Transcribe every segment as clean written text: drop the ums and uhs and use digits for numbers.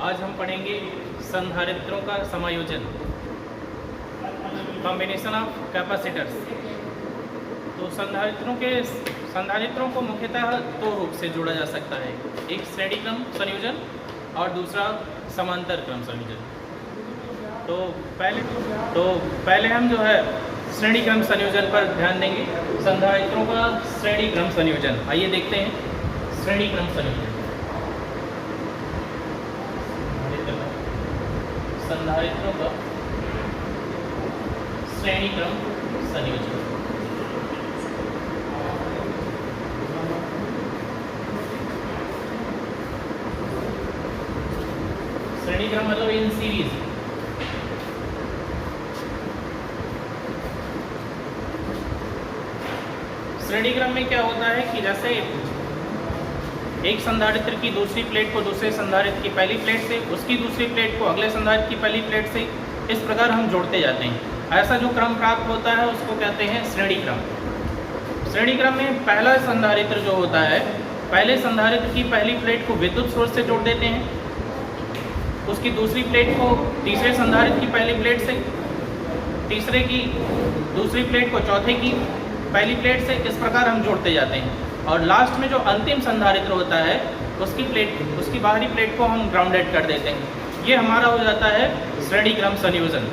आज हम पढ़ेंगे संधारित्रों का समायोजन, कॉम्बिनेशन ऑफ कैपेसिटर्स। तो संधारित्रों को मुख्यतः दो रूप से जोड़ा जा सकता है, एक श्रेणी क्रम संयोजन और दूसरा समांतर क्रम संयोजन। तो पहले हम जो है श्रेणी क्रम संयोजन पर ध्यान देंगे। संधारित्रों का श्रेणी क्रम संयोजन, आइए देखते हैं श्रेणी क्रम संयोजन। संधारित्रों का श्रेणी क्रम संयोजन। श्रेणी क्रम मतलब इन सीरीज। श्रेणी क्रम में क्या होता है कि जैसे एक संधारित्र की दूसरी प्लेट को दूसरे संधारित्र की पहली प्लेट से, उसकी दूसरी प्लेट को अगले संधारित्र की पहली प्लेट से, इस प्रकार हम जोड़ते जाते हैं। ऐसा जो क्रम प्राप्त होता है उसको कहते हैं श्रेणी क्रम। श्रेणी क्रम में पहला संधारित्र जो होता है, पहले संधारित्र की पहली प्लेट को विद्युत स्रोत से जोड़ देते हैं, उसकी दूसरी प्लेट को तीसरे संधारित्र की पहली प्लेट से, तीसरे की दूसरी प्लेट को चौथे की पहली प्लेट से, इस प्रकार हम जोड़ते जाते हैं। और लास्ट में जो अंतिम संधारित्र होता है उसकी बाहरी प्लेट को हम ग्राउंडेड कर देते हैं। ये हमारा हो जाता है श्रेणी क्रम संयोजन।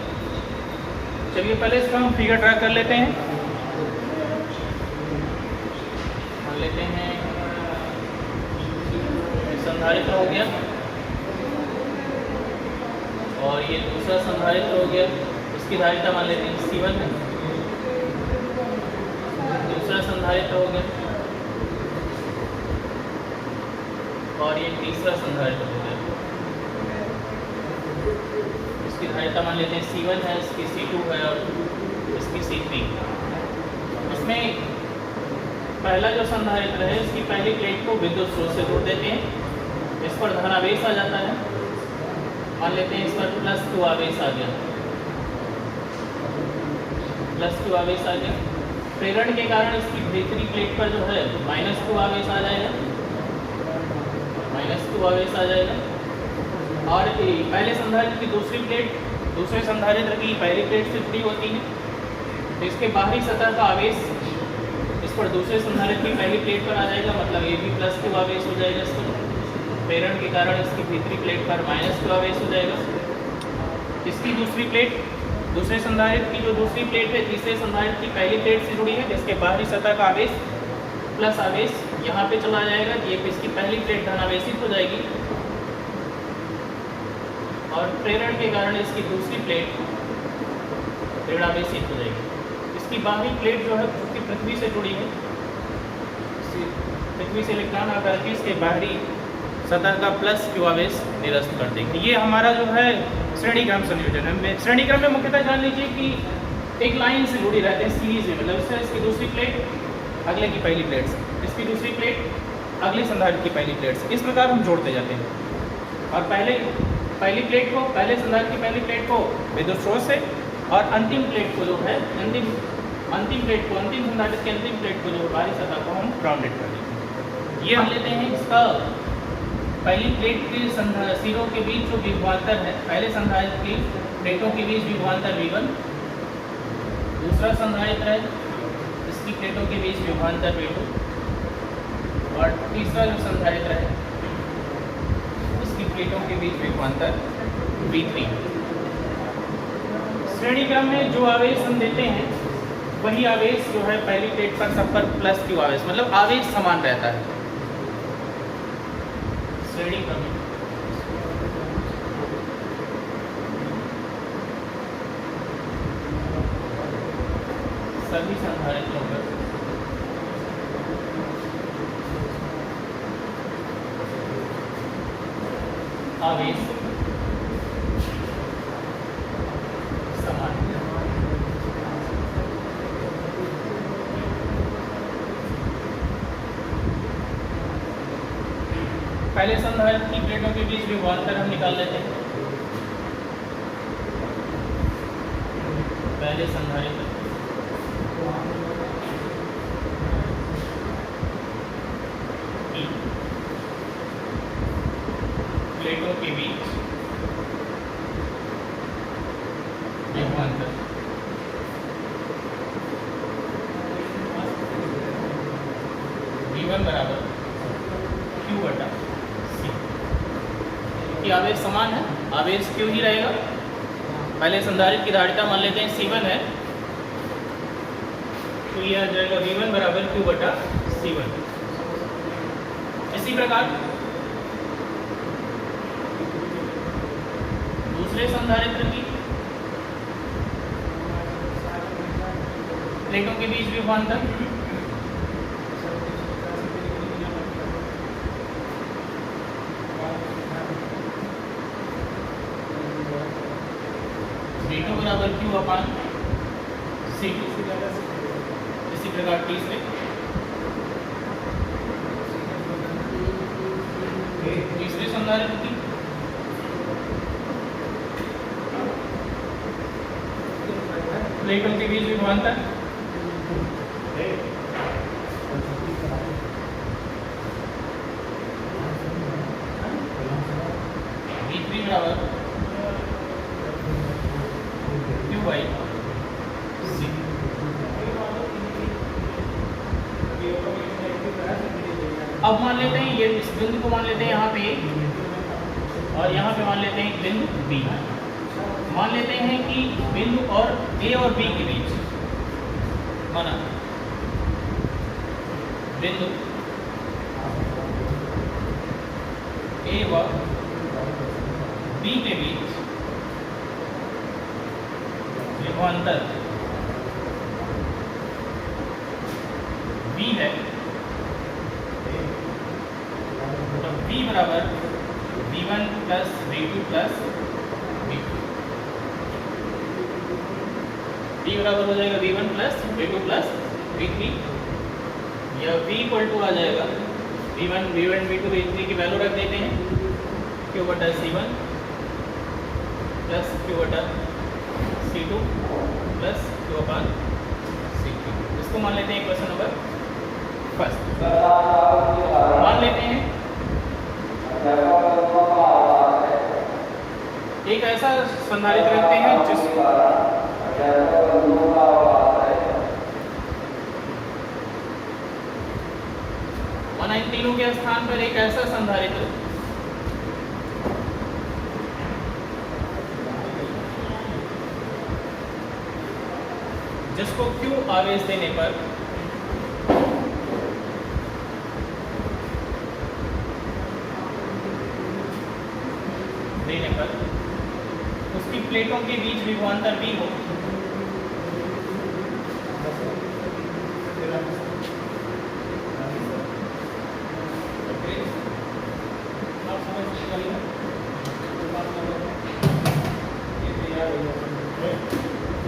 चलिए पहले इसका हम फिगर ड्रा कर लेते हैं। मान लेते हैं संधारित्र हो गया और ये दूसरा संधारित्र हो गया, इसकी धारिता मान लेते हैं C1 है। दूसरा संधारित्र हो गया और ये तीसरा संधारित्र हो गया, इसकी धारिता मान लेते हैं C1 है, इसकी C2 है और इसकी C3। इसमें पहला जो संधारित्र है इसकी पहली प्लेट को विद्युत स्रोत से जोड़ देते हैं, इस पर धनावेश आ जाता है। मान लेते हैं इस पर +2 आवेश आ गया, +2 आवेश आ गया। प्रेरण के कारण इसकी भीतरी प्लेट पर जो है -2 आवेश आ जाएगा, -2 आवेश आ जाएगा। और पहले संधारित्र की दूसरी प्लेट दूसरे संधारित्र की पहली प्लेट से जुड़ी होती है, तो इसके बाहरी सतह का आवेश इस पर दूसरे संधारित्र की पहली प्लेट पर आ जाएगा, मतलब ये भी +2 आवेश हो जाएगा। इस पर प्रेरण के कारण इसकी भीतरी प्लेट पर -2 आवेश हो जाएगा। इसकी दूसरी प्लेट दूसरे संधारित्र की जो दूसरी प्लेट है तीसरे संधारित्र की पहली प्लेट से जुड़ी है, जिसके बाहरी सतह का आवेश प्लस आवेश यहाँ पे चला जाएगा, ये इसकी पहली प्लेट धनावेशित हो जाएगी। और प्रेरण के कारण इसकी दूसरी प्लेट ऋणावेशित हो जाएगी। इसकी बाहरी प्लेट जो है उसकी पृथ्वी से जुड़ी है, पृथ्वी से इलेक्ट्रॉन आकर के इसके बाहरी सतह का +Q आवेश निरस्त कर देंगे। ये हमारा जो है श्रेणी क्रम संयोजन है। श्रेणी क्रम में मुख्यतः जान लीजिए कि एक लाइन से जुड़ी रहते हैं सीरीज में, मतलब इसकी दूसरी प्लेट अगले की पहली प्लेट से, इसकी दूसरी प्लेट अगले संधारित्र की पहली प्लेट से, इस प्रकार हम जोड़ते जाते हैं। और पहली प्लेट को पहले संधारित्र की पहली प्लेट को विद्युत स्रोत से और अंतिम प्लेट को जो है अंतिम प्लेट को अंतिम संधारित्र की अंतिम प्लेट को जो बाहरी सतह को हम ग्राउंडेड कर देते हैं। ये हम लेते हैं इसका पहली प्लेट के सिरों के बीच जो विभवांतर है, पहले संधारित्र की प्लेटों के बीच विभवांतर V1, दूसरा संधारित्र है इसकी प्लेटों के बीच विभवांतर V2 और तीसरा जो संधारित्र है इसकी प्लेटों के बीच विभवांतर V3। श्रेणी क्रम में जो आवेश हम देते हैं वही आवेश जो है पहली प्लेट पर सब पर +Q आवेश, मतलब आवेश समान रहता है। श्रेणी क्रम सभी संधारित्रों पर आवेश समान। पहले संधारित्र की प्लेटों के बीच विभवांतर हम निकाल लेते हैं। पहले संधारित्र प्लेटों के बीच विभवांतर V1 बराबर Q बटा C। कि आवेश समान है, आवेश Q ही रहेगा। पहले संधारित्र की धारिता मान लेते हैं C1 है, तो ये आ जाएगा V1 बराबर Q बटा C1। इसी प्रकार दूसरे संधारित्र की प्लेटों के बीच विभवांतर V2 बराबर Q अपान C2। इसी प्रकार तीसरे संधारित्र की प्लेटों के बीच विभवांतर V3 बराबर Q बाई C। अब मान लेते हैं ये इस बिंदु को मान लेते हैं यहाँ पे और यहाँ पे मान लेते हैं बिंदु B। मान लेते हैं कि बिंदु और A और B के बीच माना बिंदु A व B के बीच विभवांतर V है, तो V बराबर V1 plus V2 plus V2। V बराबर हो जाएगा V1 plus V2 plus V3, या V इक्वल टू आ जाएगा V1 V2 V3 की वैल्यू रख देते हैं Q बटा C1 प्लस Q बटा C2 प्लस Q अपान C3। इसको मान लेते हैं क्वेश्चन नंबर फर्स्ट। मान लेते हैं एक ऐसा संधारित्र रखते हैं जिसको इन तीनों के स्थान पर एक ऐसा संधारित्र जिसको Q आवेश देने पर उसकी प्लेटों के बीच विभवांतर V हो।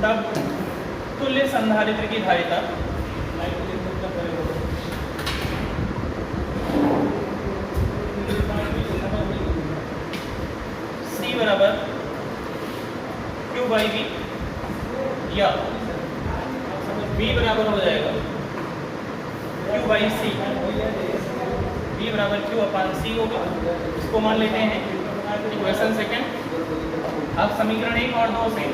तब तुल्य संधारित्र की धारिता C बराबर Q बाई V, या V बराबर हो जाएगा Q बाई C। V बराबर Q अपान C होगा। इसको मान लेते हैं इक्वेशन सेकेंड। अब समीकरण 1 और 2 से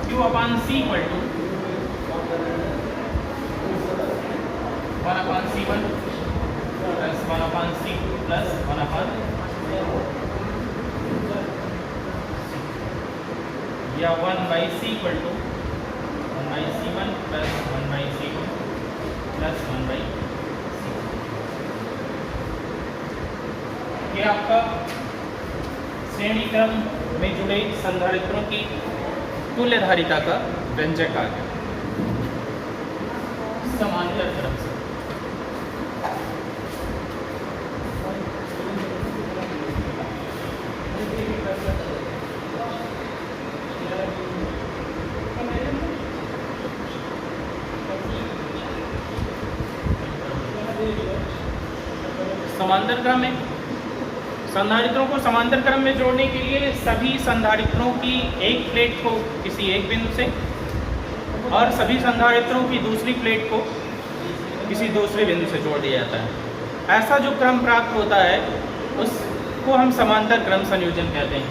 Q upon C equal to 1 upon C1 plus 1 upon C2 plus 1 upon, या 1 by C equal to 1 by C1 plus 1 by C2 plus 1 by C। ये आपका श्रेणी क्रम में जुड़े संधारित्रों की तुल्य धारिता का व्यंजक आ गया समांतर क्रम से। समांतर क्रम में संधारित्रों को समांतर क्रम में जोड़ने के लिए सभी संधारित्रों की एक प्लेट को किसी एक बिंदु से और सभी संधारित्रों की दूसरी प्लेट को किसी दूसरे बिंदु से जोड़ दिया जाता है। ऐसा जो क्रम प्राप्त होता है उसको हम समांतर क्रम संयोजन कहते हैं।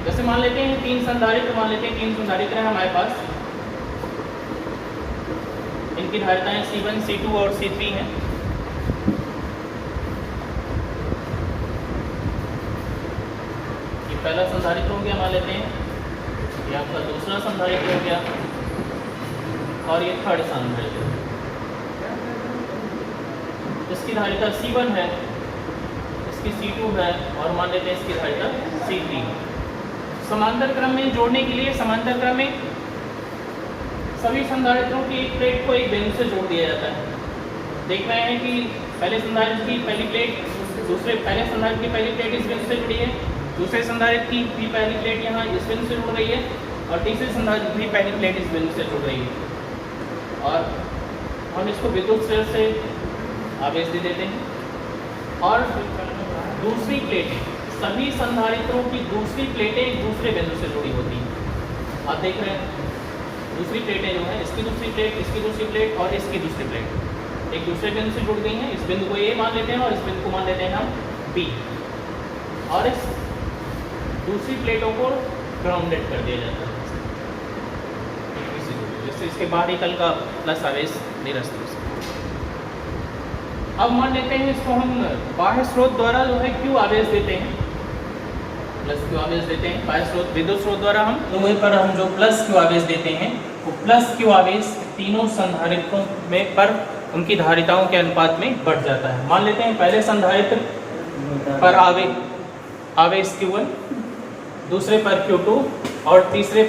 जैसे मान लेते हैं 3 संधारित्र, मान लेते हैं 3 संधारित्र हैं हमारे पास, इनकी धारिताएं C1, C2 और C3 हैं। ये पहला संधारित्र हो गया, मान लेते हैं ये आपका दूसरा संधारित्र हो गया और ये थर्ड संधारित्र। इसकी धारिता C1 है, इसकी C2 है और मान लेते हैं इसकी धारिता C3। समांतर क्रम में जोड़ने के लिए समांतर क्रम में सभी संधारित्रों की एक प्लेट को एक बिंदु से जोड़ दिया जाता है। देख रहे हैं कि पहले संधारित्र की पहली प्लेट पहले संधारित्र की पहली प्लेट इस बिंदु से जुड़ी है, दूसरे संधारित्र की भी पहली प्लेट यहाँ इस बिंदु से जुड़ रही है और तीसरे संधारित्र की पहली प्लेट इस बिंदु से जुड़ रही है। और हम इसको विद्युत स्रोत से आवेश दे देते हैं। और दूसरी प्लेटें, सभी संधारित्रों की दूसरी प्लेटें एक दूसरे बिंदु से जुड़ी होती हैं। आप देख रहे हैं दूसरी प्लेटें जो है, इसकी दूसरी प्लेट, इसकी दूसरी प्लेट और इसकी दूसरी प्लेट एक दूसरे बिंदु से जुड़ गई हैं। इस बिंदु को A मान लेते हैं और इस बिंदु को मान लेते हैं हम B, और इस दूसरी प्लेटों को ग्राउंडेड कर दिया जाता है जिससे इसके बाहरी तल का प्लस आवेश निरस्त हो सके। अब मान लेते हैं इसको हम बाह्य स्रोत द्वारा जो है Q आवेश देते हैं, प्लस Q आवेश देते हैं। बाह्य स्रोत विद्युत स्रोत द्वारा हम तो वहीं पर हम जो प्लस Q आवेश देते हैं वो प्लस Q आवेश तीनों संधारित्रों में पर उनकी धारिताओं के अनुपात में बढ़ जाता है। मान लेते हैं पहले संधारित्र पर आवेश Q1, दूसरे पर Q2 और तीसरे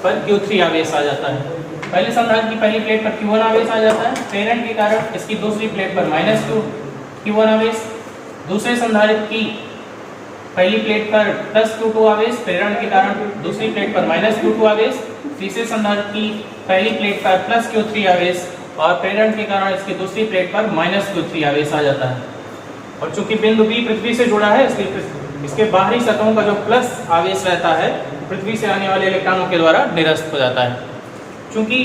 पर Q3 आवेश आ जाता है। पहले संधारित्र की पहली प्लेट पर Q1 आवेश आ जाता है, प्रेरण के कारण इसकी दूसरी प्लेट पर माइनस Q1 आवेश, दूसरे संधारित्र की पहली प्लेट पर प्लस Q2 आवेश, प्रेरण के कारण दूसरी प्लेट पर माइनस Q2 आवेश, तीसरे संधारित्र की पहली प्लेट पर प्लस Q3 आवेश और प्रेरण के कारण इसकी दूसरी प्लेट पर माइनस Q3 आवेश आ जाता है। और चूंकि बिंदु B पृथ्वी से जुड़ा है इसलिए इसके बाहरी सतहों का जो प्लस आवेश रहता है पृथ्वी से आने वाले इलेक्ट्रॉनों के द्वारा निरस्त हो जाता है। चूंकि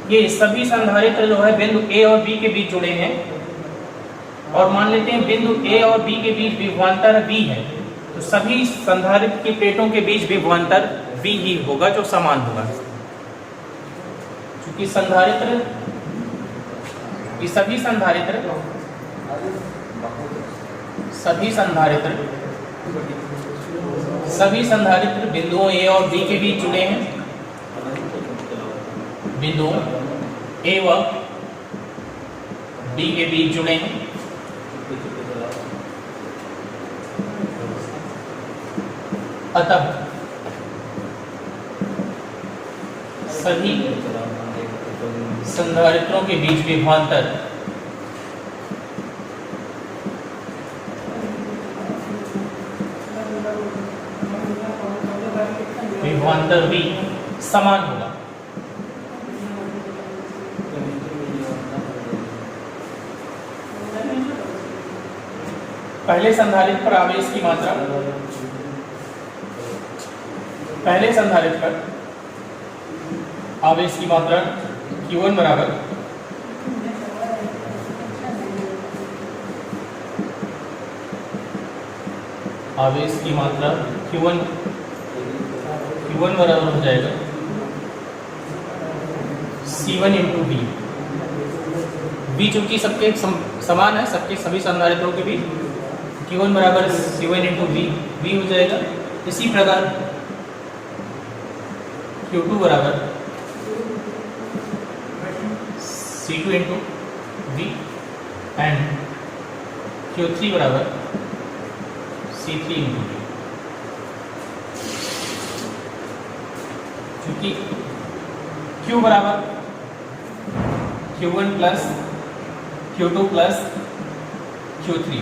ये सभी संधारित्र जो है बिंदु A और B के बीच जुड़े हैं और मान लेते हैं बिंदु A और B के बीच विभवांतर V है, तो सभी संधारित्र की प्लेटों के बीच विभवांतर V ही होगा जो समान होगा। चूंकि सभी संधारित्र बिंदुओं A और B के बीच जुड़े हैं, बिंदुओं A व B के बीच जुड़े हैं। अतः सभी संधारित्रों के बीच विभवांतर V समान होगा। पहले संधारित्र पर आवेश की मात्रा, पहले संधारित्र पर आवेश की मात्रा Q1 बराबर आवेश की मात्रा Q1 बराबर हो जाएगा C1 इंटू V। V चूंकि सबके समान है, सबके सभी संधारित्रों के बीच Q1 बराबर C1 इंटू V हो जाएगा। इसी प्रकार Q2 बराबर C2 into V and Q3 बराबर C3 इंटू V। क्योंकि Q बराबर Q1 plus Q2 plus Q3,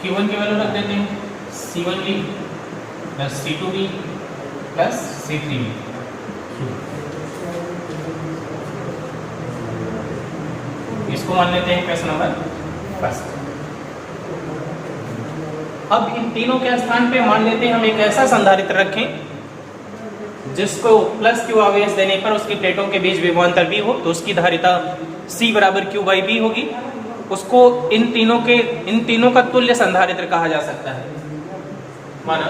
Q1 की वैल्यू रख देते हैं C1V plus C2V plus C3V। इसको मान लेते हैं क्वेश्चन नंबर फर्स्ट। अब इन तीनों के स्थान पे मान लेते हैं हम एक ऐसा संधारित्र रखें जिसको प्लस क्यू आवेश देने पर उसकी प्लेटों के बीच विभवांतर बी हो तो उसकी धारिता C बराबर क्यू बाई बी होगी। उसको इन तीनों का तुल्य संधारित्र कहा जा सकता है। माना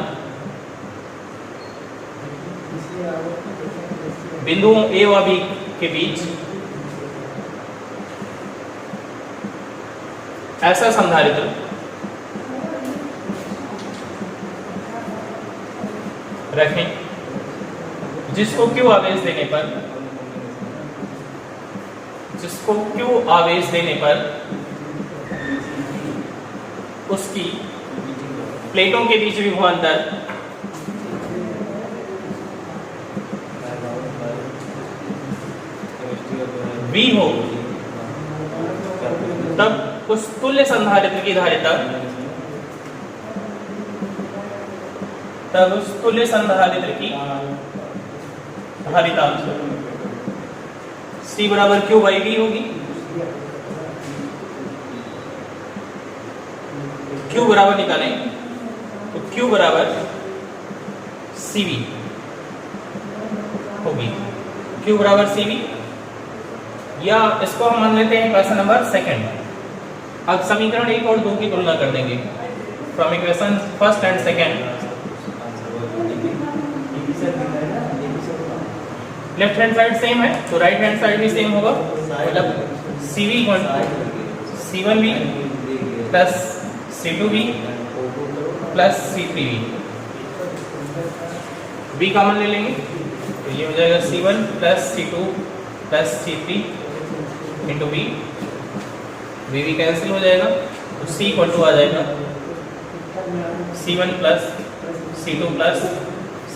बिंदुओं ए व बी के बीच ऐसा संधारित्र रखें जिसको क्यू आवेश देने पर उसकी प्लेटों के बीच विभवांतर V हो, तब उस तुल्य संधारित्र की धारिता C बराबर क्यू बाई बी होगी। Q बराबर निकालें तो Q बराबर CV होगी। Q बराबर CV, या इसको हम मान लेते हैं क्वेश्चन नंबर सेकंड। अब समीकरण 1 और 2 की तुलना कर देंगे from equation first and second. Left hand side same है तो राइट हैंड साइड भी सेम होगा, मतलब CV C1V plus C2V plus C3V। B common ले लेंगे तो ये हो जाएगा C1 plus C2 plus C3 into B. भी कैंसिल हो जाएगा तो C इक्वल टू आ जाएगा C1 plus C2 plus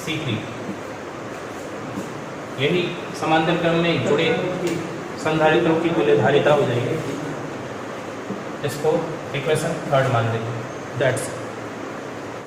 C3। यही समांतर क्रम में जुड़े संधारित्रों की तुल्य धारिता हो जाएगी। इसको इक्वेशन थर्ड मान लेंगे। दैट्स